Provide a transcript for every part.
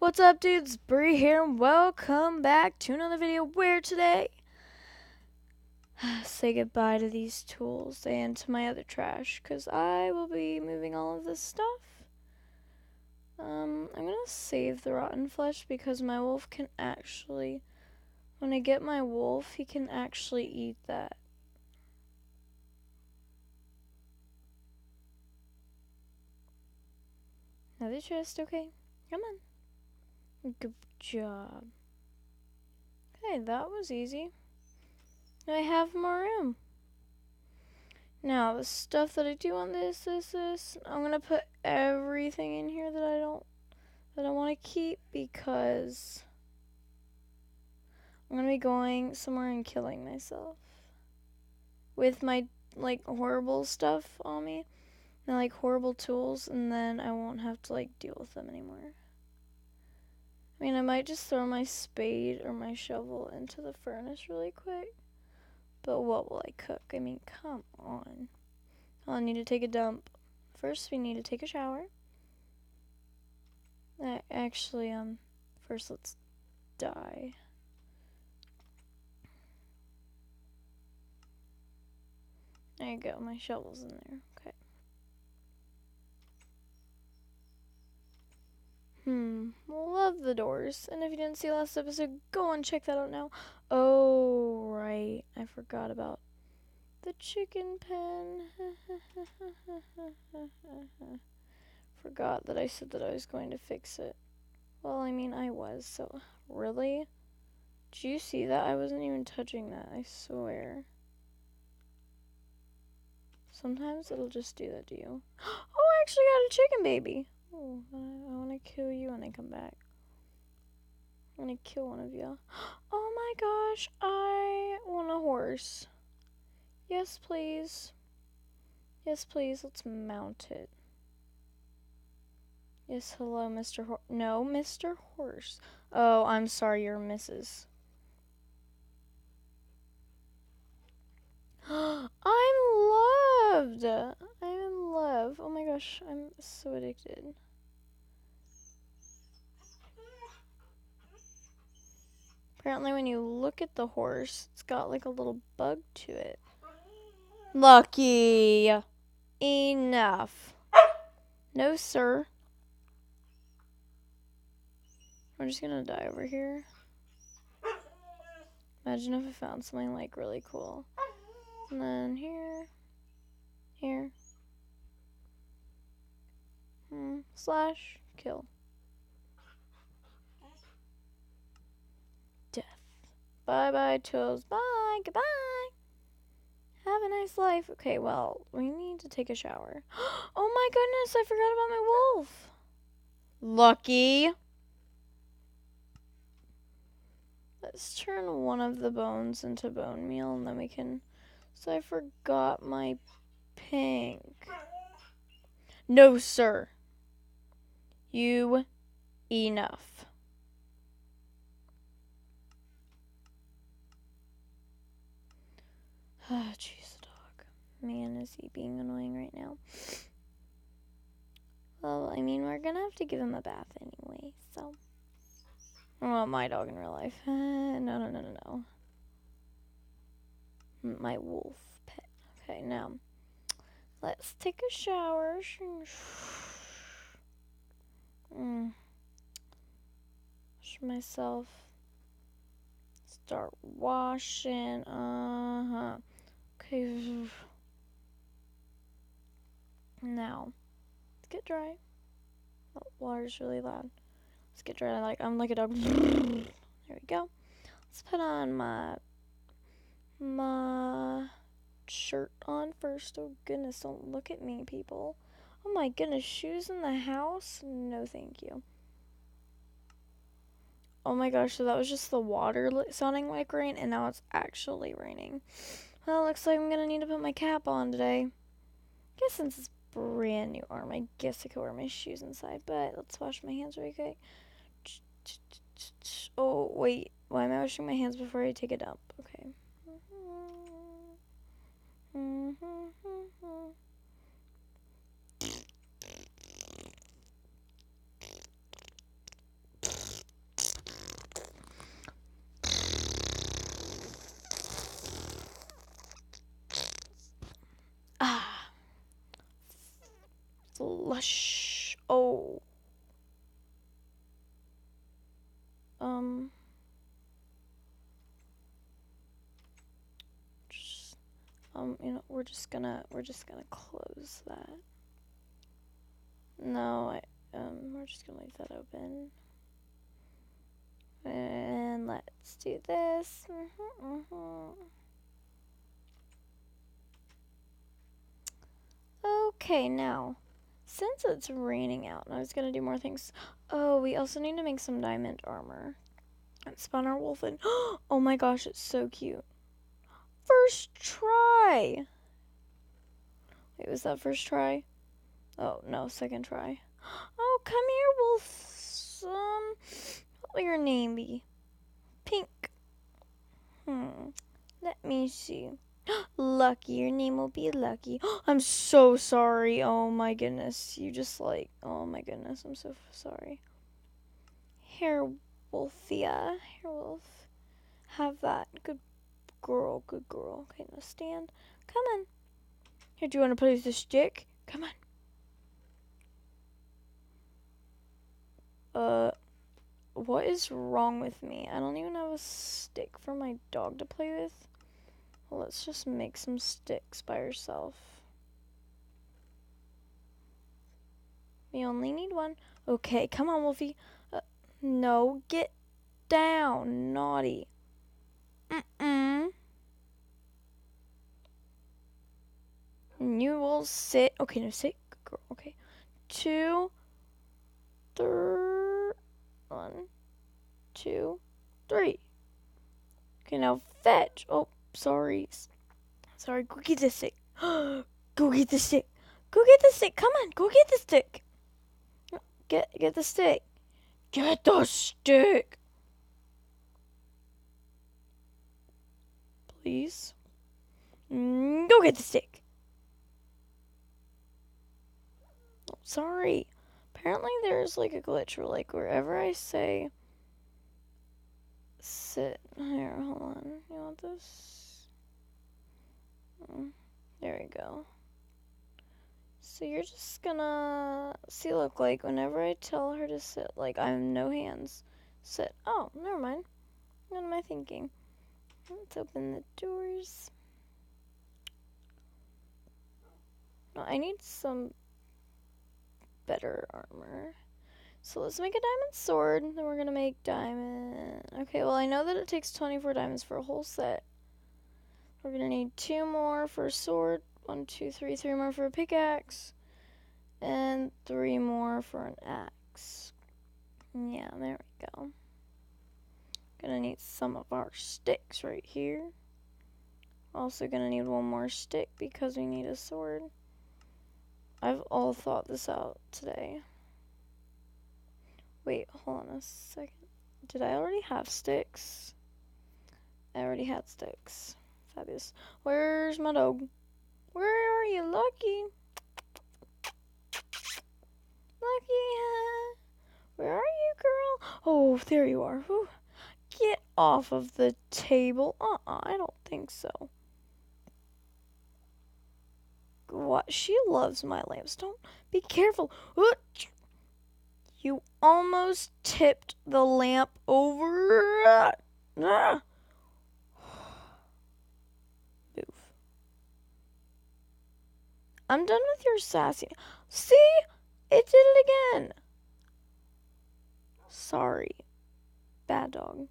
What's up, dudes? Bree here, and welcome back to another video where today say goodbye to these tools and to my other trash, because I will be moving all of this stuff. I'm gonna save the rotten flesh because my wolf can actually, when I get my wolf, he can actually eat that. Another chest, okay. Come on. Good job. Okay, that was easy. I have more room. Now, the stuff that I do want, this, I'm gonna put everything in here that I want to keep, because I'm gonna be going somewhere and killing myself with my, horrible stuff on me, and, horrible tools, and then I won't have to, deal with them anymore. I mean, I might just throw my spade or my shovel into the furnace really quick, but what will I cook? I mean, come on. I need to take a dump. First, we need to take a shower. Actually, first let's die. There you go, my shovel's in there. Okay. Love the doors. And if you didn't see last episode, go and check that out now. Oh, right. I forgot about the chicken pen. Forgot that I said that I was going to fix it. Well, I mean, I was, so really? Did you see that? I wasn't even touching that, I swear. Sometimes it'll just do that to you. Oh, I actually got a chicken baby. Oh, I want to kill you when I come back. I'm going to kill one of you. Oh my gosh, I want a horse. Yes, please. Yes, please, let's mount it. Yes, hello, Mr. Horse. No, Mr. Horse. Oh, I'm sorry, you're Mrs. I'm loved. I'm in love. Oh my gosh, I'm so addicted. Apparently when you look at the horse, it's got a little bug to it. Lucky. Enough. No, sir. We're just gonna die over here. Imagine if I found something really cool. And then here. Slash kill. Death. Bye-bye, tools. Bye. Goodbye. Have a nice life. Okay, well, we need to take a shower. Oh my goodness, I forgot about my wolf. Lucky. Let's turn one of the bones into bone meal, and then we can... So I forgot my pink. No, sir. You enough. Ah, jeez, the dog. Man, is he being annoying right now. Well, I mean, we're gonna have to give him a bath anyway, so... Well, my dog in real life. No. My wolf pet. Okay, now, let's take a shower. Wash myself. Start washing. Okay. Now, let's get dry. Oh, water's really loud. Let's get dry. I'm like a dog. There we go. Let's put on my shirt on first. Oh goodness, don't look at me, people. Oh my goodness, shoes in the house? No, thank you. Oh my gosh, so that was just the water sounding like rain, and now it's actually raining. Well, looks like I'm gonna need to put my cap on today. Guess since it's brand new arm, I guess I could wear my shoes inside, but let's wash my hands really quick. Oh, wait. Why am I washing my hands before I take a dump? Okay. Blush. Oh. Just, you know, we're just gonna close that. No, we're just gonna leave that open. And let's do this. Okay, now, since it's raining out, and I was gonna do more things. Oh, we also need to make some diamond armor. And spawn our wolf in. Oh my gosh, it's so cute. First try! Wait, was that first try? Oh, no, second try. Oh, come here, wolf. What will your name be? Pink. Let me see. Lucky, your name will be Lucky. I'm so sorry. Oh my goodness. You just like, oh my goodness. I'm so sorry. Here, Wolfia. Here, Wolf. Have that. Good girl. Good girl. Okay, now stand. Come on. Here, do you want to play with the stick? Come on. What is wrong with me? I don't even have a stick for my dog to play with. Well, let's just make some sticks by herself. We only need one. Okay, come on, Wolfie. No, get down, naughty. You will sit. Okay, no, sit. Good girl. Okay. 2, 3. 1, 2, 3. Okay, now fetch. Oh, sorry. Sorry, go get the stick. Go get the stick. Go get the stick. Come on, go get the stick. Get the stick. Get the stick. Please. Go get the stick. Oh, sorry. Apparently there's like a glitch where like wherever I say sit. Here, hold on. You want this? There we go. So you're just gonna see, look, like whenever I tell her to sit, like I have no hands. Sit. Oh, never mind. What am I thinking? Let's open the doors. No, I need some better armor. So let's make a diamond sword. Then we're gonna make diamond. Okay, well I know that it takes 24 diamonds for a whole set. We're gonna need 2 more for a sword. 1, 2, 3. 3 more for a pickaxe. And 3 more for an axe. Yeah, there we go. Gonna need some of our sticks right here. Also gonna need 1 more stick because we need a sword. I've all thought this out today. Wait, hold on a second. Did I already have sticks? I already had sticks. Fabulous. Where's my dog? Where are you, Lucky? Lucky, where are you, girl? Oh, there you are. Whew. Get off of the table. I don't think so. What? She loves my lamps. Don't be careful. You almost tipped the lamp over. Move. I'm done with your sassy. See? It did it again. Sorry. Bad dog.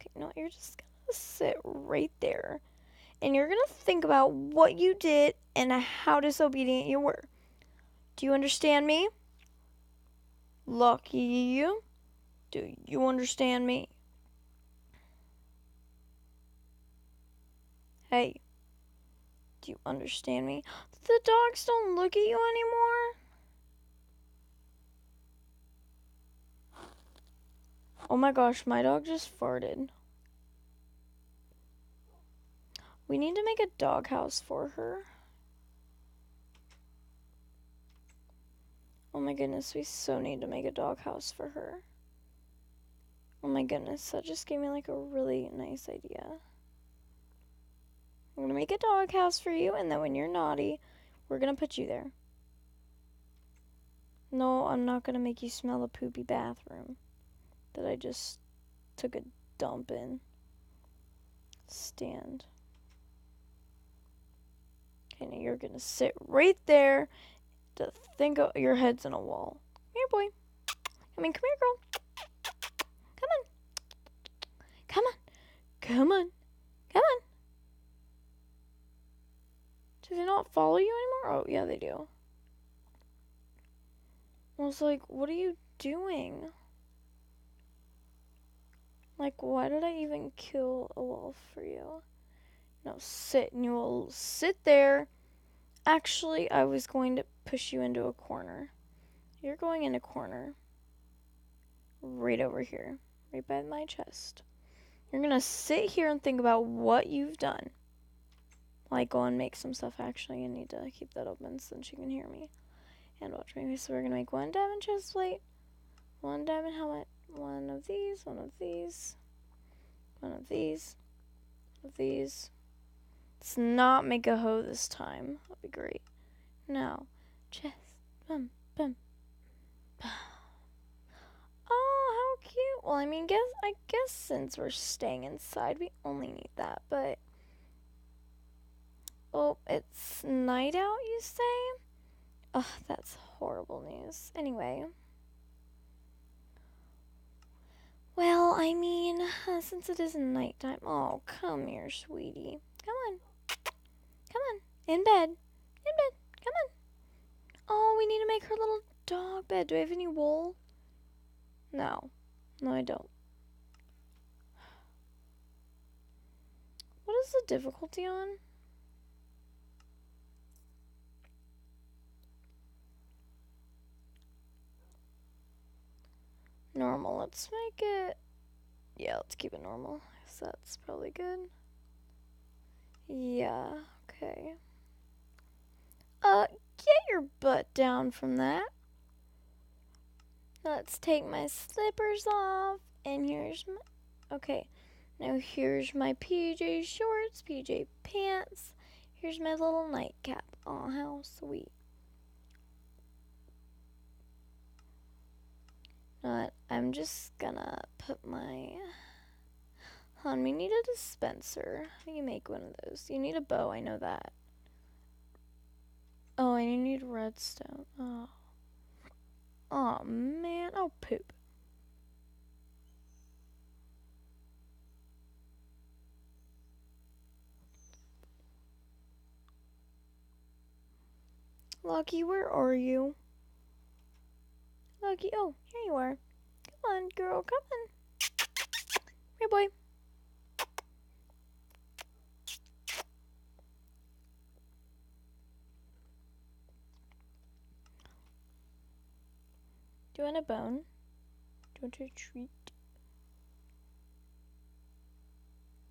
Okay, no, you're just gonna sit right there. And you're gonna think about what you did and how disobedient you were. Do you understand me? Lucky you. Do you understand me? Hey. Do you understand me? The dogs don't look at you anymore. Oh my gosh, my dog just farted. We need to make a doghouse for her. Oh my goodness, we so need to make a doghouse for her. Oh my goodness, that just gave me like a really nice idea. I'm gonna make a doghouse for you, and then when you're naughty, we're gonna put you there. No, I'm not gonna make you smell the poopy bathroom that I just took a dump in. Stand. Okay, now you're gonna sit right there to think your head's in a wall. Come here, boy. Come here, girl. Come on. Come on. Come on. Come on. Do they not follow you anymore? Oh, yeah, they do. I was like, what are you doing? Like, why did I even kill a wolf for you? No, sit, and you will sit there. Actually, I was going to push you into a corner. You're going in a corner. Right over here. Right by my chest. You're gonna sit here and think about what you've done. Like, go and make some stuff. Actually, I need to keep that open so that she can hear me. And watch me. So we're gonna make one diamond chest plate, one diamond helmet, one of these, one of these, one of these, one of these. Let's not make a hoe this time. That'll be great. Now, chest, bum, bum. Oh, how cute. Well, I mean, I guess since we're staying inside, we only need that, but... Oh, it's night out, you say? Ugh, that's horrible news. Anyway. Well, I mean, since it is nighttime... Oh, come here, sweetie. Come on. Come on. In bed. In bed. Come on. Oh, we need to make her little dog bed. Do I have any wool? No. No, I don't. What is the difficulty on? Normal. Let's make it... Yeah, let's keep it normal. So that's probably good. Yeah, okay. Get your butt down from that. Let's take my slippers off. And here's my... Okay. Now here's my PJ shorts, PJ pants. Here's my little nightcap. Oh, how sweet. But I'm just gonna put my... Hon, we need a dispenser. How do you make one of those? You need a bow, I know that. Oh, and you need redstone. Oh. Oh, man. Oh, poop. Lucky, where are you? Lucky, oh, here you are. Come on, girl, come on. Here, boy. Do you want a bone? Do you want a treat?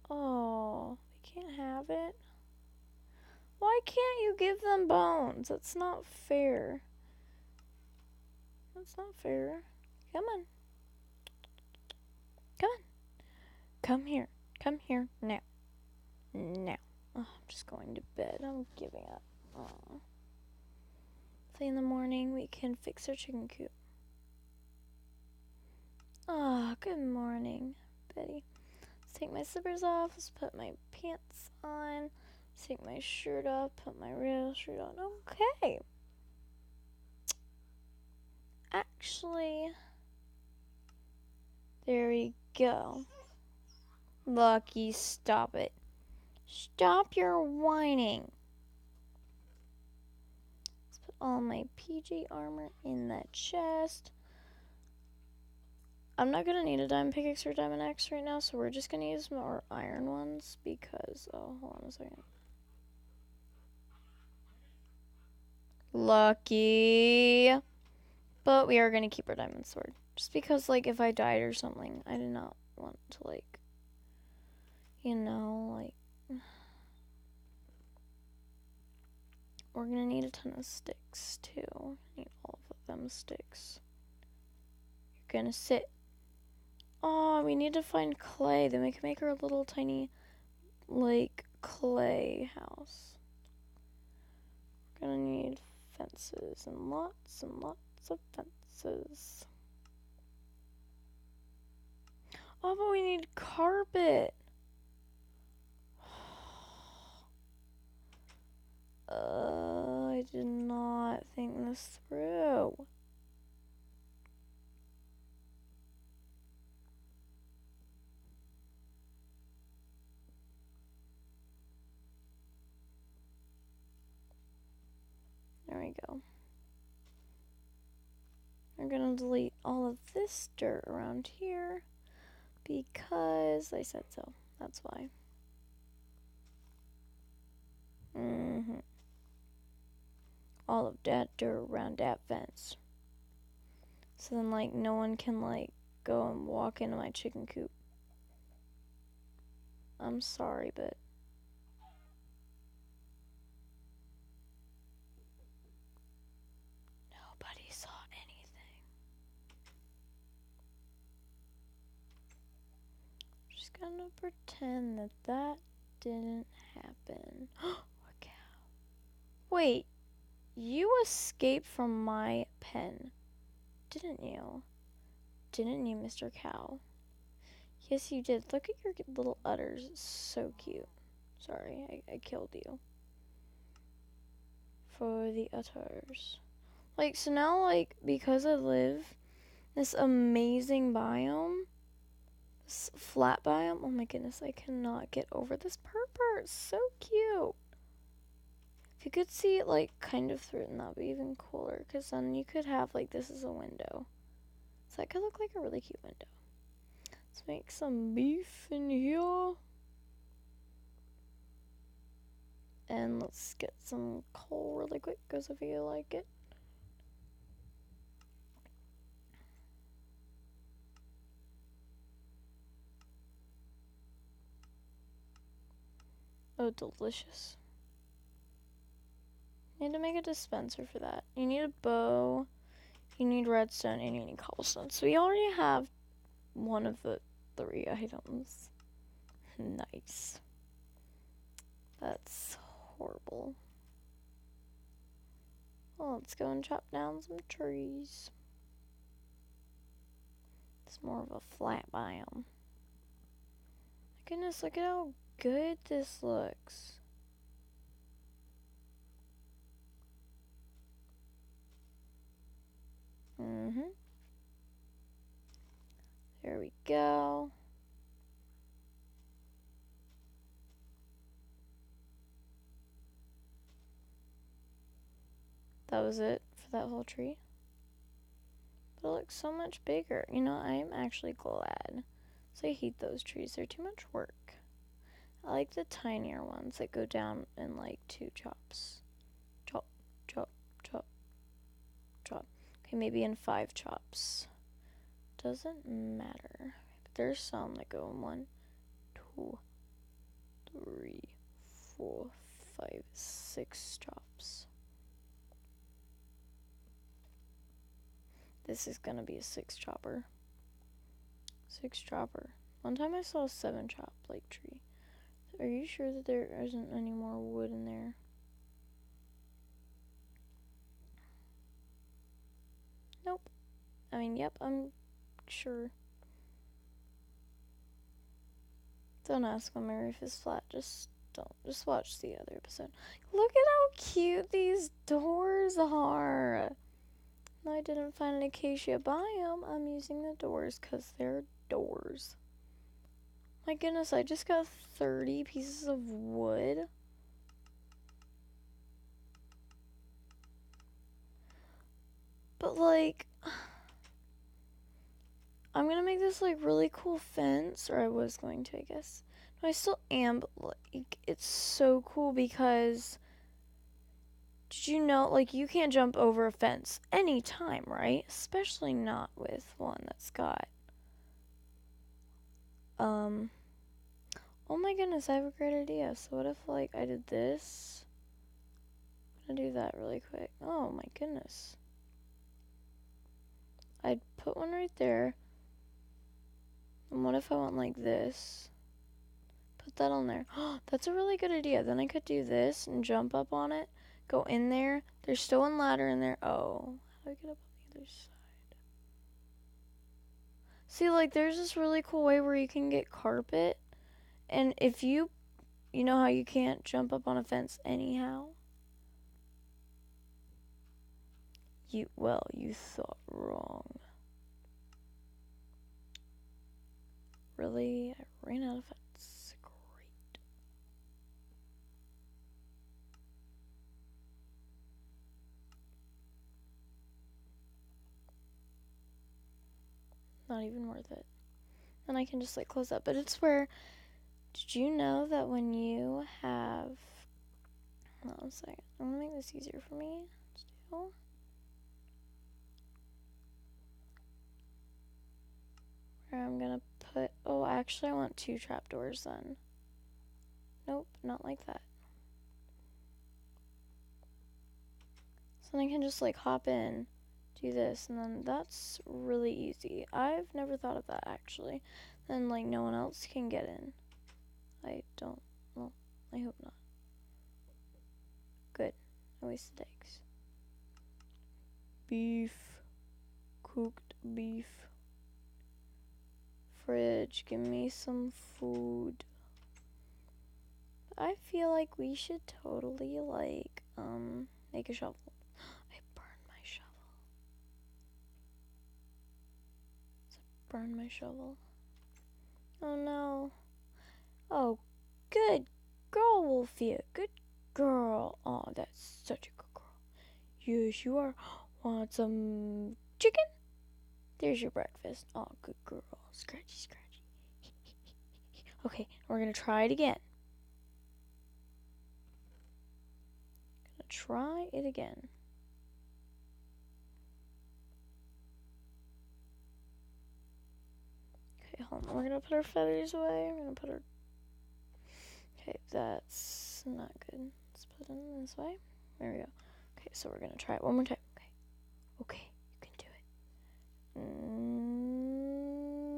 Oh, they can't have it? Why can't you give them bones? That's not fair. That's not fair. Come on. Come on. Come here. Come here now. Now. Oh, I'm just going to bed. I'm giving up. Oh. So in the morning we can fix our chicken coop. Oh, good morning, Betty. Let's take my slippers off. Let's put my pants on. Let's take my shirt off. Put my real shirt on. Okay. Actually, there we go. Lucky, stop it. Stop your whining. Let's put all my PJ armor in that chest. I'm not gonna need a diamond pickaxe or diamond axe right now, so we're just gonna use more iron ones because... Oh, hold on a second. Lucky. But we are gonna keep our diamond sword. Just because, like, if I died or something, I did not want to, like... You know, like... We're gonna need a ton of sticks, too. Need all of them sticks. You're gonna sit. Oh, we need to find clay. Then we can make our little tiny, like, clay house. We're gonna need fences and lots of fences. Oh, but we need carpet. I did not think this through. There we go. We're gonna delete all of this dirt around here because I said so. That's why. All of that dirt around that fence. So then, like, no one can, like, go and walk into my chicken coop. I'm sorry, but nobody saw anything. Just gonna pretend that that didn't happen. What cow? Wait, you escaped from my pen, didn't you? Didn't you, Mr. Cow? Yes, you did. Look at your little udders. It's so cute. Sorry, I killed you. For the udders. Like, so now, like, because I live this amazing biome, this flat biome, oh my goodness, I cannot get over this purpur. It's so cute. If you could see it, like, kind of through it, that'd be even cooler, because then you could have, like, this as a window. So that could look like a really cute window. Let's make some beef in here. And let's get some coal really quick, because I feel like it. Oh, delicious. Need to make a dispenser for that. You need a bow, you need redstone, and you need cobblestone. So we already have one of the 3 items. Nice. That's horrible. Well, let's go and chop down some trees. It's more of a flat biome. Goodness, look at how good this looks. There we go. That was it for that whole tree. But it looks so much bigger. You know, I'm actually glad. So I hate those trees. They're too much work. I like the tinier ones that go down in like 2 chops. Chop, chop, chop, chop. Okay, maybe in 5 chops. Doesn't matter. But there's some that go in 1, 2, 3, 4, 5, 6 chops. This is gonna be a 6 chopper. 6 chopper. One time I saw a 7 chop like tree. Are you sure that there isn't any more wood in there? Nope. I mean, yep, I'm sure. Don't ask when my roof is flat. Just don't. Just watch the other episode. Look at how cute these doors are. No, I didn't find an acacia biome. I'm using the doors because they're doors. My goodness, I just got 30 pieces of wood. But, like, I'm gonna make this, like, really cool fence. Or I was going to, I guess. No, I still am, but, like, it's so cool because... Did you know, like, you can't jump over a fence anytime, right? Especially not with one that's got... Oh my goodness, I have a great idea. So what if, like, I did this? I'm gonna do that really quick. Oh my goodness. I'd put one right there. And what if I went like this? Put that on there. That's a really good idea. Then I could do this and jump up on it. Go in there. There's still one ladder in there. Oh, how do I get up on the other side? See, like, there's this really cool way where you can get carpet. And if you know how you can't jump up on a fence anyhow? You thought wrong. Really? I ran out of fence. Great. Not even worth it. Then I can just like close up. But it's where, did you know that when you have, hold on a second. I'm gonna make this easier for me to do. Where I'm gonna put, oh, actually I want 2 trapdoors then. Nope, not like that. So then I can just like hop in, do this, and then that's really easy. I've never thought of that actually. Then like no one else can get in. I don't, well, I hope not. Good, I wasted eggs. Beef, cooked beef. Fridge, give me some food. I feel like we should totally like, make a shovel. I burned my shovel. Burn my shovel. Oh no. Oh, good girl, Wolfie. Good girl. Oh, that's such a good girl. Yes, you are. Want some chicken? There's your breakfast. Oh, good girl. Scratchy, scratchy. Okay, we're gonna try it again. Try it again. Okay, hold on. We're gonna put our feathers away. We're gonna put our. Okay, that's not good. Let's put it in this way. There we go. Okay, so we're gonna try it one more time. Okay, you can do it.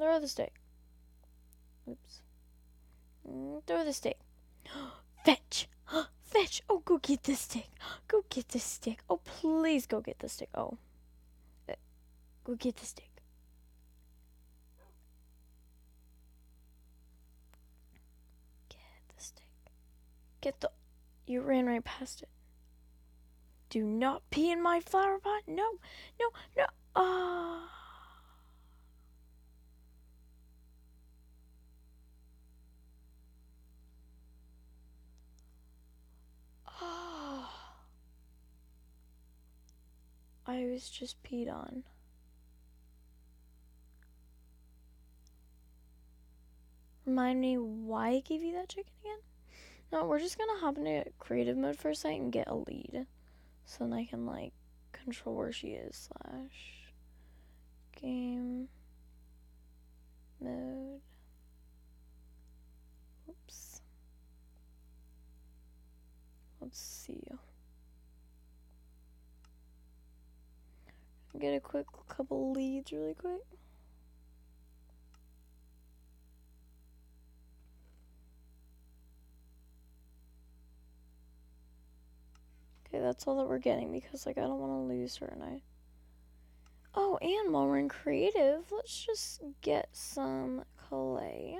Throw the stick. Oops. Throw the stick. Fetch. Fetch. Oh, go get the stick. Go get the stick. Oh, please go get the stick. Oh. Go get the stick. Get the stick. Get the... You ran right past it. Do not pee in my flower pot. No, no, no. Ah. I was just peed on. Remind me why I gave you that chicken again? No, we're just gonna hop into creative mode for a second and get a lead. So then I can like control where she is / game mode. Oops. Let's see. Get a quick couple leads really quick. Okay, that's all that we're getting because like I don't want to lose her and I. Oh, and while we're in creative, let's just get some clay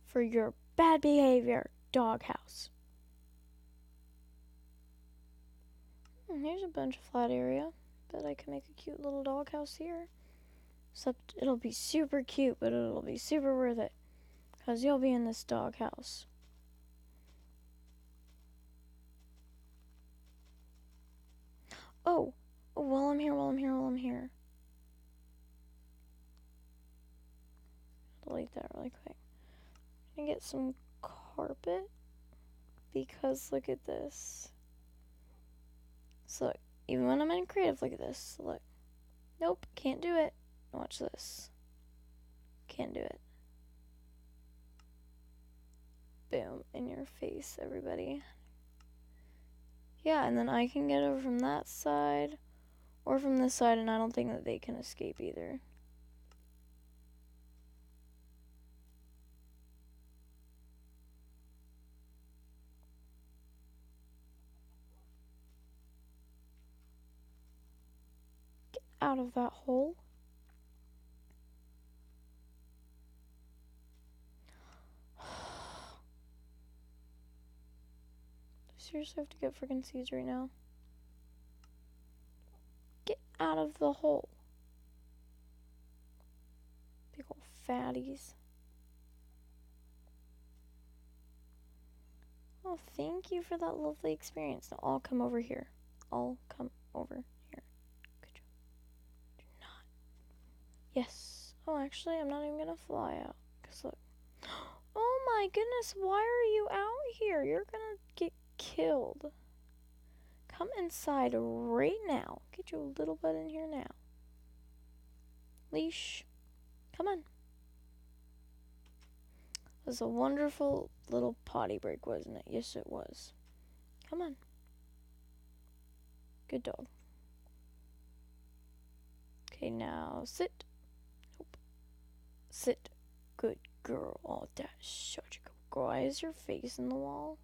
for your bad behavior doghouse. Here's a bunch of flat area. Bet I can make a cute little doghouse here. Except it'll be super cute, but it'll be super worth it. Because you'll be in this doghouse. Oh, while I'm here. Delete that really quick. I'm gonna get some carpet. Because look at this. So look, even when I'm in creative, look at this. Look. Nope, can't do it. Watch this. Can't do it. Boom, in your face, everybody. Yeah, and then I can get over from that side or from this side, and I don't think that they can escape either. out of that hole. Seriously, I have to get freaking seeds right now. Get out of the hole. Big ol' fatties. Oh, thank you for that lovely experience. Now, I'll come over here. I'll come over here. Good job. Do not. Yes. Oh, actually, I'm not even gonna fly out. Because look. Oh my goodness, why are you out here? You're gonna get killed. Come inside right now. Get your little butt in here now. Leash. Come on. It was a wonderful little potty break, wasn't it? Yes, it was. Come on. Good dog. Okay, now sit. Nope. Sit. Good girl. Oh, that's such a good girl. Why is your face in the wall?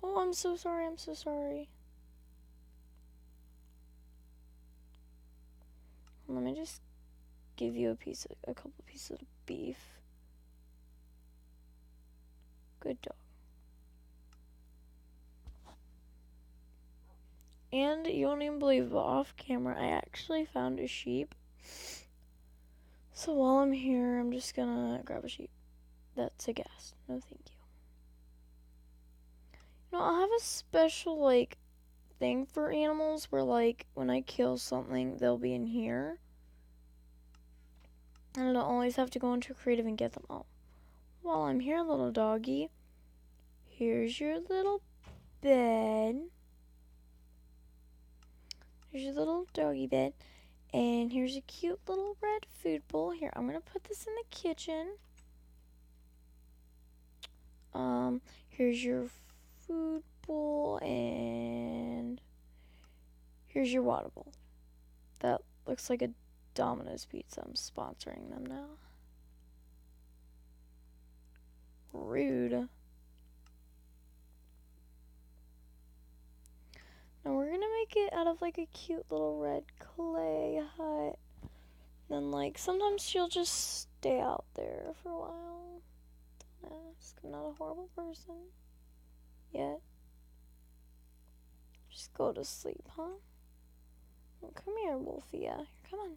Oh, I'm so sorry. I'm so sorry. Let me just give you a couple pieces of beef. Good dog. And you won't even believe, but off camera, I actually found a sheep. So while I'm here, I'm just gonna grab a sheep. That's a gas. No, thank you. You know, I'll have a special, like, thing for animals where, like, when I kill something, they'll be in here. And I don't always have to go into creative and get them all. While I'm here, little doggy, here's your little bed. Here's your little doggy bed. And here's a cute little red food bowl. Here, I'm going to put this in the kitchen. Here's your food bowl. And here's your water bowl. That looks like a Domino's pizza. I'm sponsoring them now. Rude. Now we're gonna make it out of like a cute little red clay hut. Then like sometimes she'll just stay out there for a while. Don't ask. I'm not a horrible person. Yet. Just go to sleep, huh? Well, come here, Wolfia. Come on.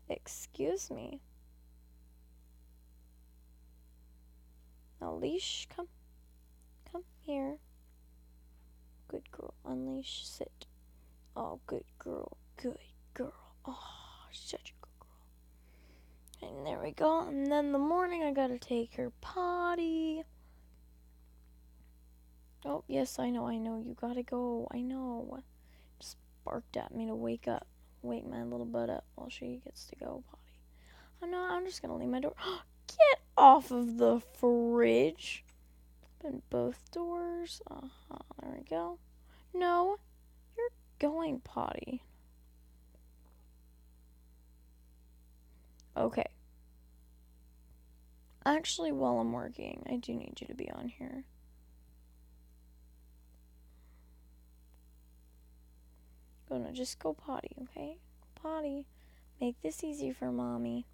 Excuse me. Now leash, come. Come here. Good girl. Unleash, sit. Oh, good girl. Good girl. Oh, such a good girl. And there we go. And then in the morning, I gotta take her potty. Oh, yes, I know. You gotta go. I know. Just barked at me to wake up. Wake my little butt up while she gets to go potty. Oh, no, I'm just gonna leave my door. Get off of the fridge. Open both doors. There we go. No, you're going potty. Okay. Actually, while I'm working, I do need you to be on here. No, just go potty, okay? Potty. Make this easy for mommy.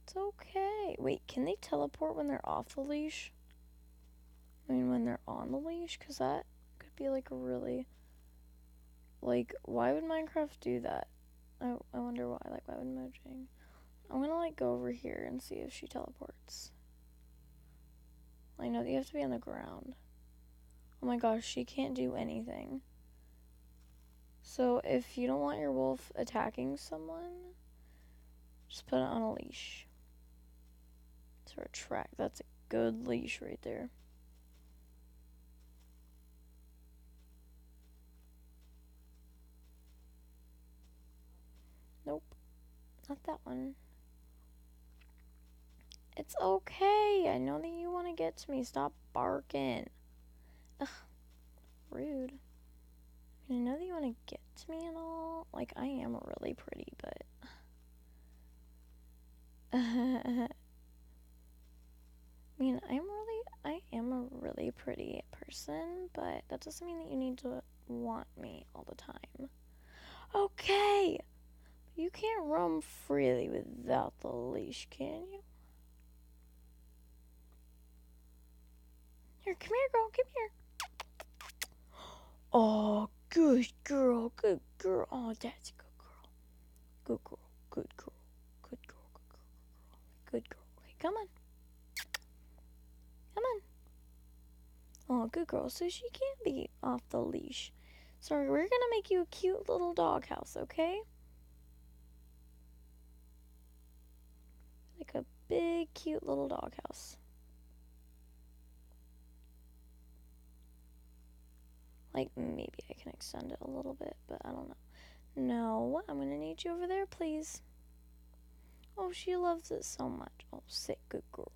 It's okay. Wait, can they teleport when they're off the leash? I mean, when they're on the leash? Because that could be like a really... Like, why would Minecraft do that? I wonder why. Like, why would Mojang? I'm gonna, like, go over here and see if she teleports. I know that you have to be on the ground. Oh my gosh, she can't do anything. So, if you don't want your wolf attacking someone, just put it on a leash. To retract. That's a good leash right there. Nope. Not that one. It's okay. I know that you want to get to me. Stop barking. Ugh. Rude. I know that you want to get to me and all. Like, I am really pretty, but... pretty person, but that doesn't mean that you need to want me all the time. Okay, but you can't roam freely without the leash, can you? Here, come here, girl, come here. Oh, good girl, good girl. Oh, that's a good girl. Good girl, good girl, good girl, good girl, good girl. Okay, come on. Come on. Oh, good girl. So she can't be off the leash. So we're gonna make you a cute little doghouse, okay? Like a big, cute little doghouse. Like, maybe I can extend it a little bit, but I don't know. No, I'm gonna need you over there, please. Oh, she loves it so much. Oh, say good girl.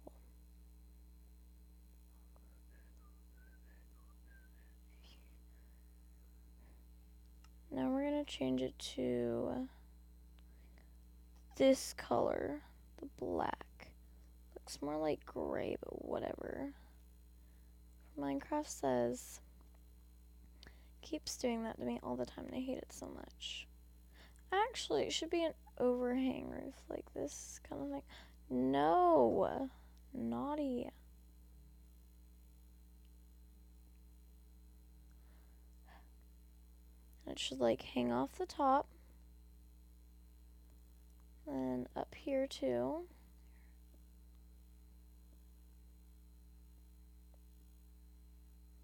Now we're gonna change it to this color, the black. Looks more like gray, but whatever. Minecraft says, keeps doing that to me all the time, and I hate it so much. Actually, it should be an overhang roof like this kind of thing. No, naughty. It should like hang off the top. And up here too.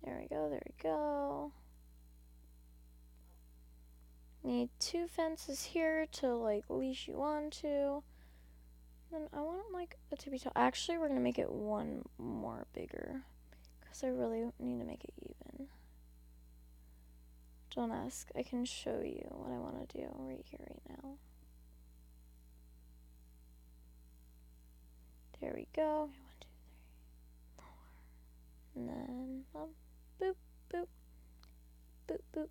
There we go, there we go. Need 2 fences here to like leash you onto. Then I want like it to be tall. Actually, we're gonna make it one more bigger because I really need to make it even. Don't ask. I can show you what I want to do right here, right now. There we go. 1, 2, 3, 4. And then boop, boop, boop, boop,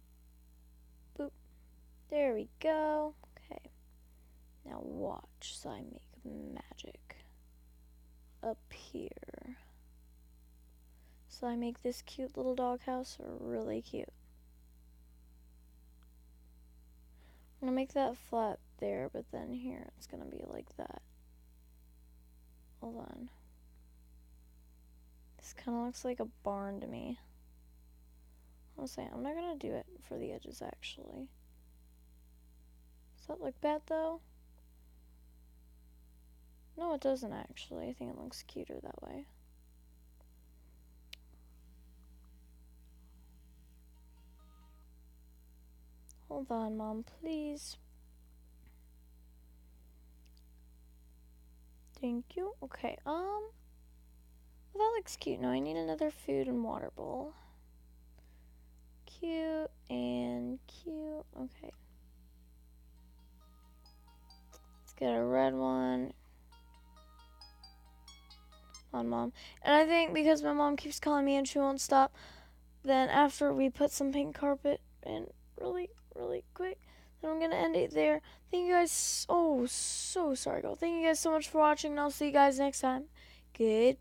boop. There we go. Okay. Now watch as I make magic up here. So I make this cute little doghouse really cute. I'm gonna make that flat there, but then here it's gonna be like that. Hold on. This kind of looks like a barn to me. Honestly, I'm not gonna do it for the edges actually. Does that look bad though? No, it doesn't actually. I think it looks cuter that way. Hold on, Mom, please. Thank you. Okay, well, that looks cute. Now I need another food and water bowl. Cute and cute. Okay. Let's get a red one. On Mom. And I think because my mom keeps calling me and she won't stop, then after we put some pink carpet in really, really quick, then I'm gonna end it there. Thank you guys. Oh, so sorry, girl. Thank you guys so much for watching, and I'll see you guys next time. Good.